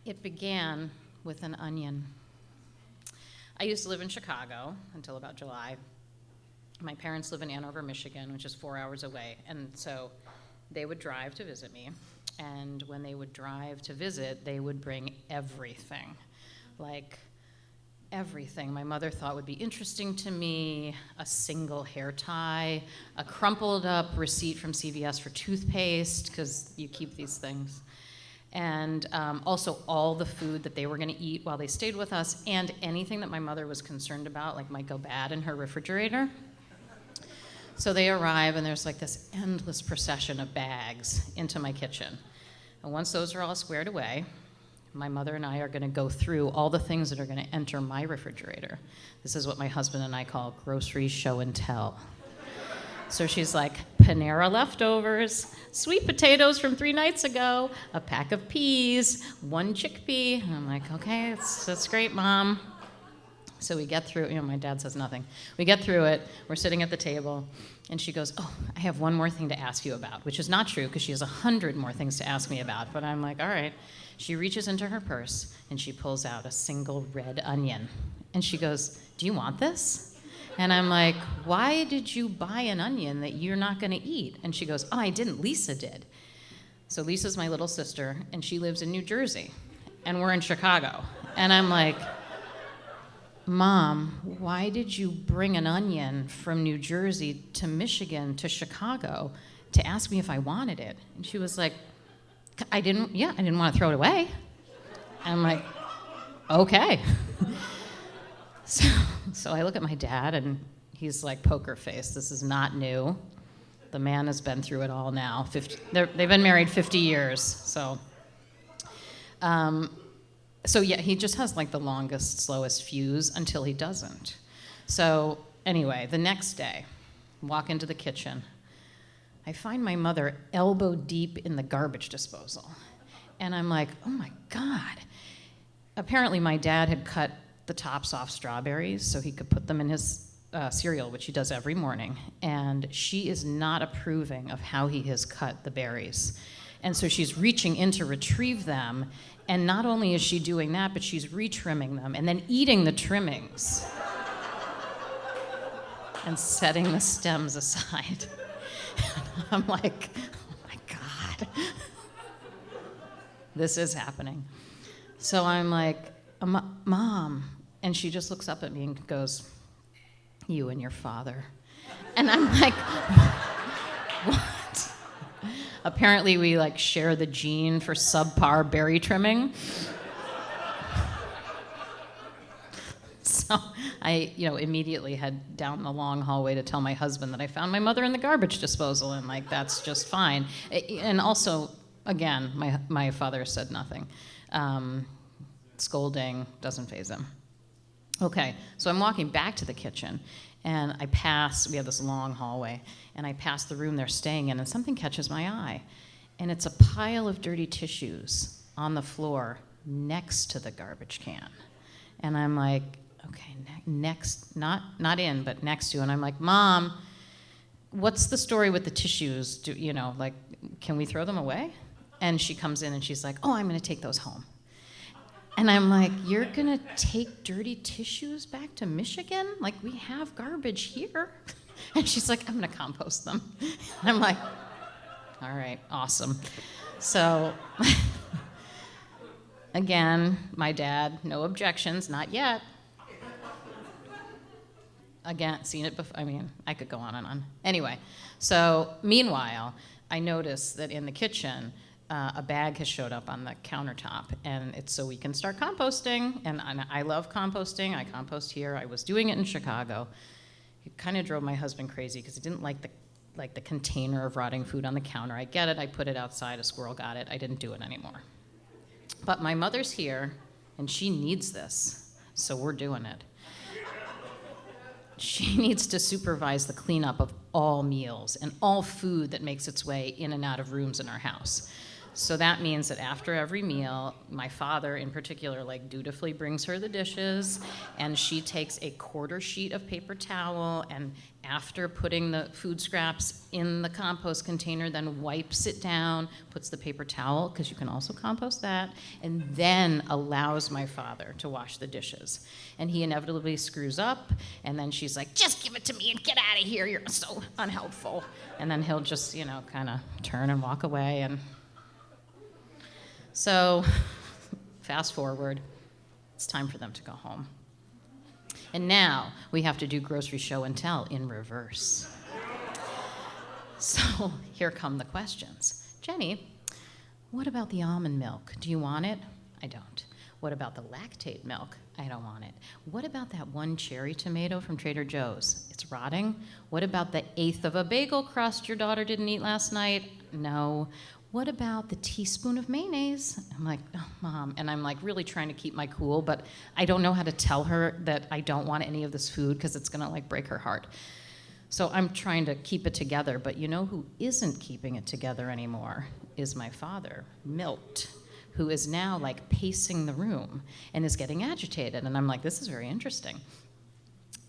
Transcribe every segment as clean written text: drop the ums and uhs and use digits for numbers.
It began with an onion. I used to live in Chicago until about July. My parents live in Ann Arbor, Michigan, which is 4 hours away, and so they would drive to visit me, and when they would drive to visit, they would bring everything, like everything my mother thought would be interesting to me: a single hair tie, a crumpled up receipt from CVS for toothpaste, because you keep these things, and also all the food that they were going to eat while they stayed with us, and anything that my mother was concerned about, like might go bad in her refrigerator. So they arrive, and there's like this endless procession of bags into my kitchen. And once those are all squared away, my mother and I are going to go through all the things that are going to enter my refrigerator. This is what my husband and I call grocery show and tell. So she's like, Panera leftovers, sweet potatoes from 3 nights ago, a pack of peas, 1 chickpea. And I'm like, okay, that's great, Mom. So we get through, my dad says nothing. We get through it, we're sitting at the table, and she goes, oh, I have one more thing to ask you about, which is not true, because she has 100 more things to ask me about. But I'm like, all right. She reaches into her purse, and she pulls out a single red onion. And she goes, do you want this? And I'm like, why did you buy an onion that you're not going to eat? And she goes, oh, I didn't, Lisa did. So Lisa's my little sister, and she lives in New Jersey, and we're in Chicago. And I'm like, Mom, why did you bring an onion from New Jersey to Michigan to Chicago to ask me if I wanted it? And she was like, I didn't want to throw it away. And I'm like, okay. So I look at my dad, and he's like poker face. This is not new. The man has been through it all now. They've been married 50 years. So yeah, he just has like the longest, slowest fuse until he doesn't. So anyway, the next day, walk into the kitchen. I find my mother elbow deep in the garbage disposal. And I'm like, oh my God. Apparently my dad had cut the tops off strawberries so he could put them in his cereal, which he does every morning. And she is not approving of how he has cut the berries. And so she's reaching in to retrieve them. And not only is she doing that, but she's retrimming them and then eating the trimmings and setting the stems aside. I'm like, oh my God, this is happening. So I'm like, Mom, and she just looks up at me and goes, you and your father. And I'm like, what? Apparently we like share the gene for subpar berry trimming. So I, immediately head down the long hallway to tell my husband that I found my mother in the garbage disposal, and like that's just fine. And also, again, my father said nothing. Scolding doesn't faze him. Okay, so I'm walking back to the kitchen, and we have this long hallway, and I pass the room they're staying in, and something catches my eye. And it's a pile of dirty tissues on the floor next to the garbage can. And I'm like, okay, next, not in, but next to. And I'm like, Mom, what's the story with the tissues? Can we throw them away? And she comes in and she's like, oh, I'm gonna take those home. And I'm like, you're gonna take dirty tissues back to Michigan? Like, we have garbage here. And she's like, I'm gonna compost them. And I'm like, all right, awesome. So, again, my dad, no objections, not yet. Again, seen it before. I mean, I could go on and on. Anyway, so meanwhile, I noticed that in the kitchen, a bag has showed up on the countertop, and it's so we can start composting. And I love composting. I compost here. I was doing it in Chicago. It kind of drove my husband crazy because he didn't like the container of rotting food on the counter. I get it. I put it outside. A squirrel got it. I didn't do it anymore. But my mother's here, and she needs this, so we're doing it. She needs to supervise the cleanup of all meals and all food that makes its way in and out of rooms in our house. So that means that after every meal, my father in particular, like, dutifully brings her the dishes, and she takes a quarter sheet of paper towel, and after putting the food scraps in the compost container, then wipes it down, puts the paper towel, because you can also compost that, and then allows my father to wash the dishes. And he inevitably screws up, and then she's like, just give it to me and get out of here, you're so unhelpful. And then he'll just, kind of turn and walk away. And so, fast forward, it's time for them to go home. And now we have to do grocery show and tell in reverse. So here come the questions. Jenny, what about the almond milk? Do you want it? I don't. What about the lactate milk? I don't want it. What about that one cherry tomato from Trader Joe's? It's rotting. What about the eighth of a bagel crust your daughter didn't eat last night? No. What about the teaspoon of mayonnaise? I'm like, oh, Mom. And I'm like really trying to keep my cool, but I don't know how to tell her that I don't want any of this food because it's gonna like break her heart. So I'm trying to keep it together, but you know who isn't keeping it together anymore is my father, Milt, who is now like pacing the room and is getting agitated. And I'm like, this is very interesting.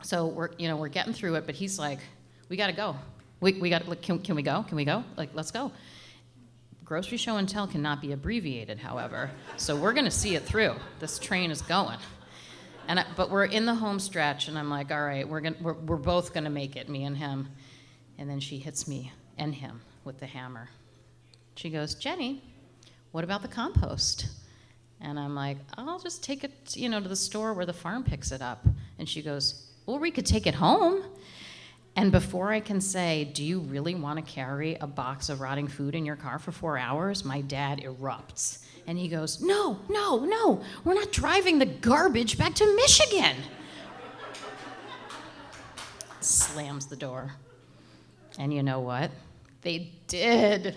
So we're getting through it, but he's like, we gotta go. We got, can we go? Can we go? Like, let's go. Grocery show and tell cannot be abbreviated, however, so we're going to see it through. This train is going. But we're in the home stretch, and I'm like, all right, we're both going to make it, me and him. And then she hits me and him with the hammer. She goes, Jenny, what about the compost? And I'm like, I'll just take it, to the store where the farm picks it up. And she goes, well, we could take it home. And before I can say, do you really want to carry a box of rotting food in your car for 4 hours? My dad erupts. And he goes, no, we're not driving the garbage back to Michigan. Slams the door. And you know what? They did.